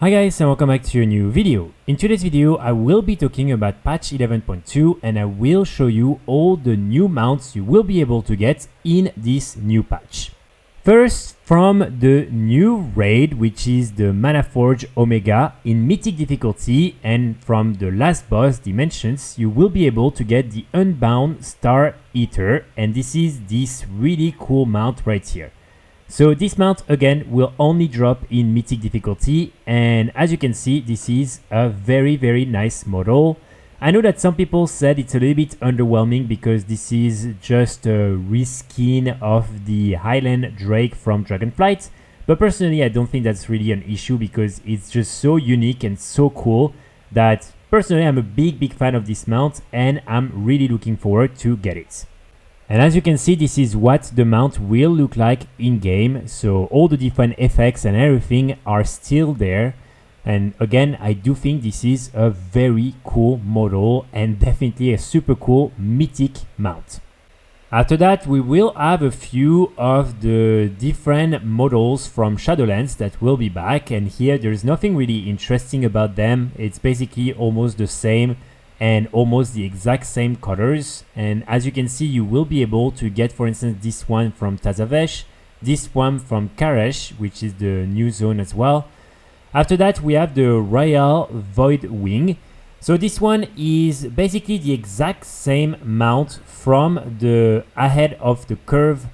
Hi guys, and welcome back to a new video. In today's video, I will be talking about patch 11.2 and I will show you all the new mounts you will be able to get in this new patch. First, from the new raid, which is the Manaforge Omega in Mythic difficulty, and from the last boss, Dimensius, you will be able to get the Unbound Star Eater, and this is this really cool mount right here. So this mount again will only drop in Mythic difficulty, and as you can see, this is a very nice model. I know that some people said it's a little bit underwhelming because this is just a reskin of the Highland Drake from Dragonflight, but personally I don't think that's really an issue because it's just so unique and so cool that personally I'm a big fan of this mount and I'm really looking forward to get it. And as you can see, this is what the mount will look like in game. So all the different effects and everything are still there. And again, I do think this is a very cool model and definitely a super cool mythic mount. After that, we will have a few of the different models from Shadowlands that will be back. And here there's nothing really interesting about them. It's basically almost the same and almost the exact same colors, and as you can see you will be able to get, for instance, this one from Tazavesh, this one from Karesh, which is the new zone as well. After that we have the Royal Void Wing. So this one is basically the exact same mount from the Ahead of the Curve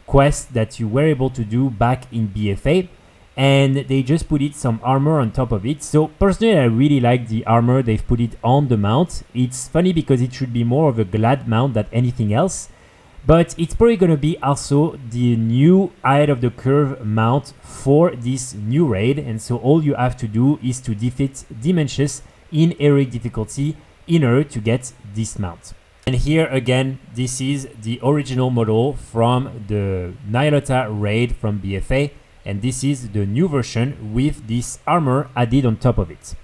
quest that you were able to do back in BFA, and they just put it some armor on top of it. So personally I really like the armor they've put it on the mount. It's funny because it should be more of a glad mount than anything else, but it's probably going to be also the new Ahead of the Curve mount for this new raid, and so all you have to do is to defeat Dimensius in heroic difficulty in order to get this mount. And here again, this is the original model from the Nyalota raid from BFA, and this is the new version with this armor added on top of it.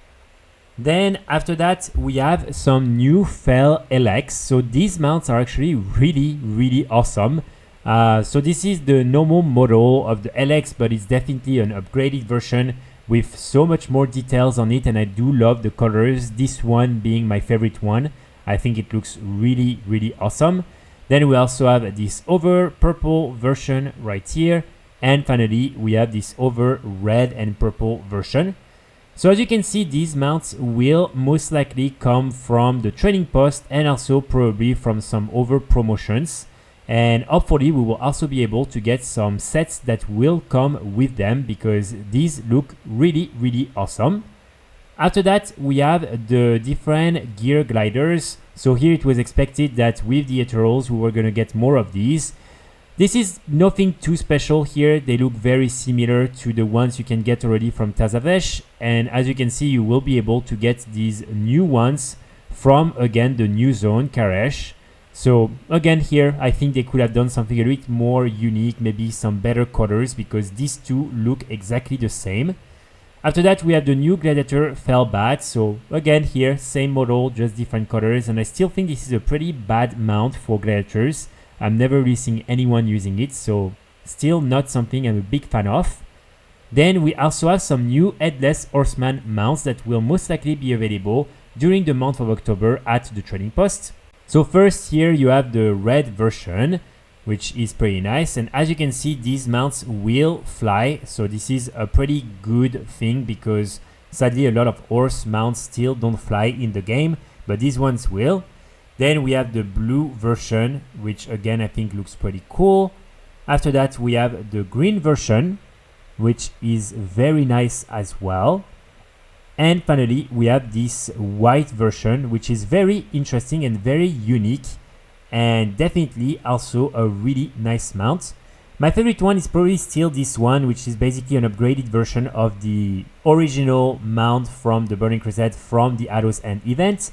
Then after that we have some new Fel Elekks. So these mounts are actually really awesome. So this is the normal model of the Elekks, but it's definitely an upgraded version with so much more details on it, and I do love the colors, this one being my favorite one. I think it looks really awesome. Then we also have this over purple version right here. And finally, we have this over red and purple version. So as you can see, these mounts will most likely come from the training post and also probably from some over promotions. And hopefully we will also be able to get some sets that will come with them because these look really awesome. After that, we have the different Geargliders. So here it was expected that with the Ethereals we were going to get more of these. This is nothing too special here. They look very similar to the ones you can get already from Tazavesh, and as you can see you will be able to get these new ones from again the new zone Karesh. So again here I think they could have done something a bit more unique, maybe some better colors, because these two look exactly the same. After that we have the new Gladiator Fel Bat. So again here same model, just different colors, and I still think this is a pretty bad mount for gladiators. I'm never really seeing anyone using it, so still not something I'm a big fan of. Then we also have some new Headless Horseman mounts that will most likely be available during the month of October at the trading post. So first here you have the red version, which is pretty nice, and as you can see these mounts will fly, so this is a pretty good thing because sadly a lot of horse mounts still don't fly in the game, but these ones will. Then we have the blue version, which again I think looks pretty cool. After that we have the green version, which is very nice as well. And finally we have this white version, which is very interesting and very unique, and definitely also a really nice mount. My favorite one is probably still this one, which is basically an upgraded version of the original mount from the Burning Crusade from the Ados End event.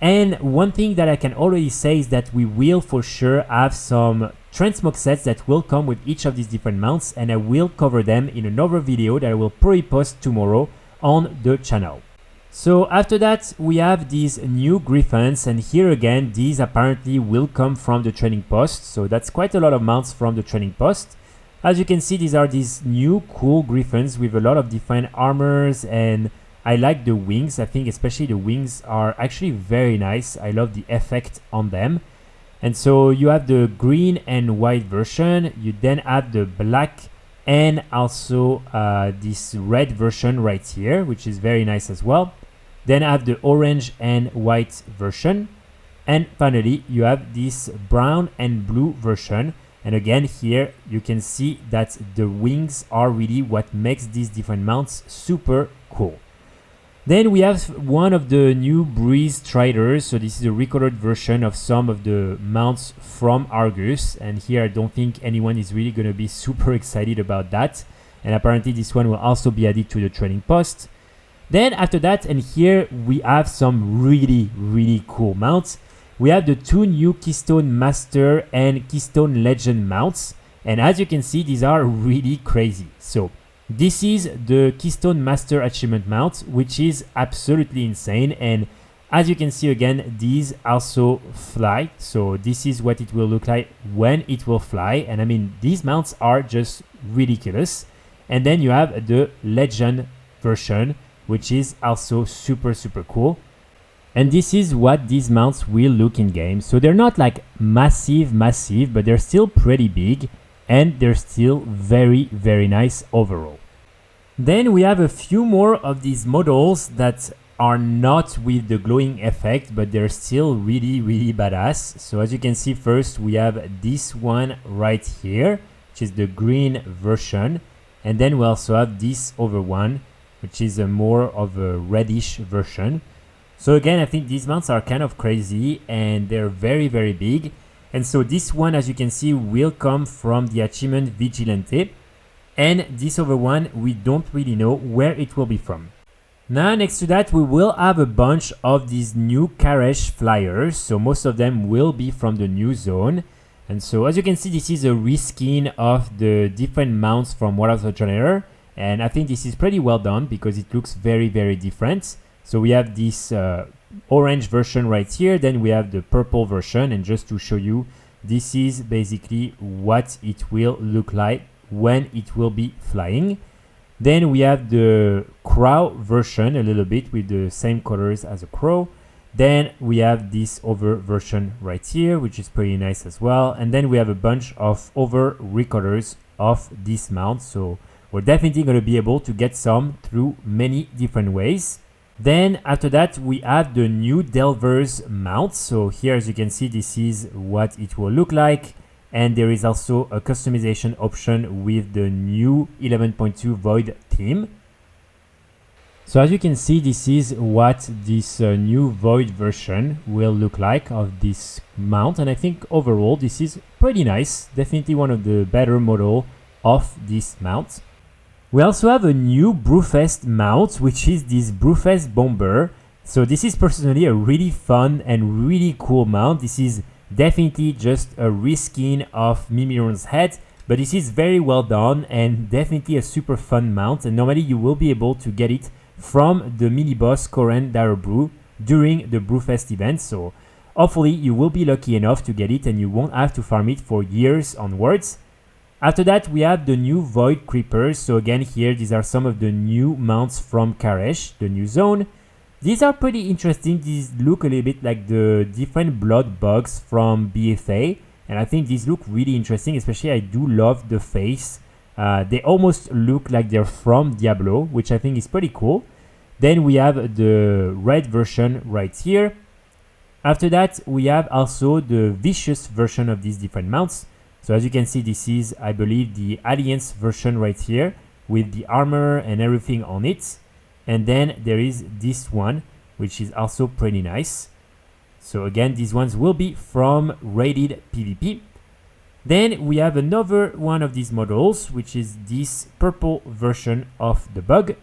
And one thing that I can already say is that we will for sure have some transmog sets that will come with each of these different mounts, and I will cover them in another video that I will probably post tomorrow on the channel. So after that we have these new Gryphons, and here again these apparently will come from the training post, so that's quite a lot of mounts from the training post. As you can see, these are these new cool Gryphons with a lot of different armors, and I like the wings. I think especially the wings are actually very nice. I love the effect on them. And so you have the green and white version. You then have the black and also this red version right here, which is very nice as well. Then I have the orange and white version. And finally, you have this brown and blue version. And again, here you can see that the wings are really what makes these different mounts super cool. Then we have one of the new Breeze Striders. So this is a recolored version of some of the mounts from Argus. And here I don't think anyone is really going to be super excited about that. And apparently this one will also be added to the training post. Then after that, and here we have some really cool mounts. We have the two new Keystone Master and Keystone Legend mounts. And as you can see, these are really crazy. So this is the Keystone Master Achievement mount, which is absolutely insane. And as you can see again, these also fly. So this is what it will look like when it will fly. And I mean, these mounts are just ridiculous. And then you have the Legend version, which is also super cool. And this is what these mounts will look in game. So they're not like massive, but they're still pretty big. And they're still very nice overall. Then we have a few more of these models that are not with the glowing effect, but they're still really badass. So as you can see, first we have this one right here, which is the green version. And then we also have this other one, which is a more of a reddish version. So again, I think these mounts are kind of crazy and they're very big. And so this one, as you can see, will come from the achievement Vigilante. And this other one, we don't really know where it will be from. Now, next to that, we will have a bunch of these new Karesh Flyers. So most of them will be from the new zone. And so as you can see, this is a reskin of the different mounts from War of the Generator. And I think this is pretty well done because it looks very different. So we have this orange version right here. Then we have the purple version. And just to show you, this is basically what it will look like when it will be flying. Then we have the crow version a little bit with the same colors as a crow. Then we have this other version right here, which is pretty nice as well. And then we have a bunch of other recolors of this mount. So we're definitely going to be able to get some through many different ways. Then after that, we have the new Delvers mount. So here, as you can see, this is what it will look like. And there is also a customization option with the new 11.2 Void theme. So as you can see, this is what this new Void version will look like of this mount. And I think overall, this is pretty nice. Definitely one of the better model of this mount. We also have a new Brewfest mount, which is this Brewfest Bomber. So this is personally a really fun and really cool mount. This is definitely just a reskin of Mimiron's head, but this is very well done and definitely a super fun mount. And normally you will be able to get it from the mini boss Koren Darabrew during the Brewfest event. So hopefully you will be lucky enough to get it and you won't have to farm it for years onwards. After that, we have the new Void Creepers. So again, here, these are some of the new mounts from Karesh, the new zone. These are pretty interesting. These look a little bit like the different blood bugs from BFA. And I think these look really interesting, especially I do love the face. They almost look like they're from Diablo, which I think is pretty cool. Then we have the red version right here. After that, we have also the vicious version of these different mounts. So as you can see, this is, I believe, the Alliance version right here with the armor and everything on it. And then there is this one, which is also pretty nice. So again, these ones will be from rated PvP. Then we have another one of these models, which is this purple version of the bug.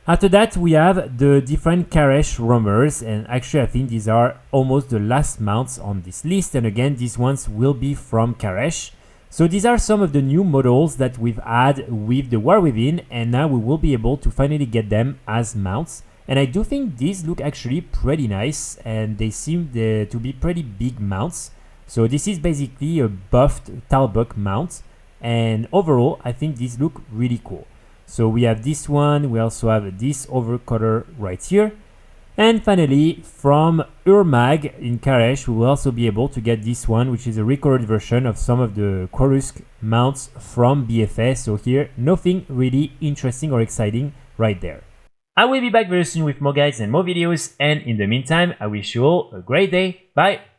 After that, we have the different Karesh roamers, and actually I think these are almost the last mounts on this list. And again, these ones will be from Karesh. So these are some of the new models that we've had with the War Within, and now we will be able to finally get them as mounts. And I do think these look actually pretty nice, and they seem to be pretty big mounts. So this is basically a buffed Talbuk mount, And overall, I think these look really cool. So we have this one, we also have this overcutter right here. And finally, from Urmag in Karesh, we will also be able to get this one, which is a recolored version of some of the Korusk mounts from BFS. So here, nothing really interesting or exciting right there. I will be back very soon with more guides and more videos, and in the meantime, I wish you all a great day. Bye!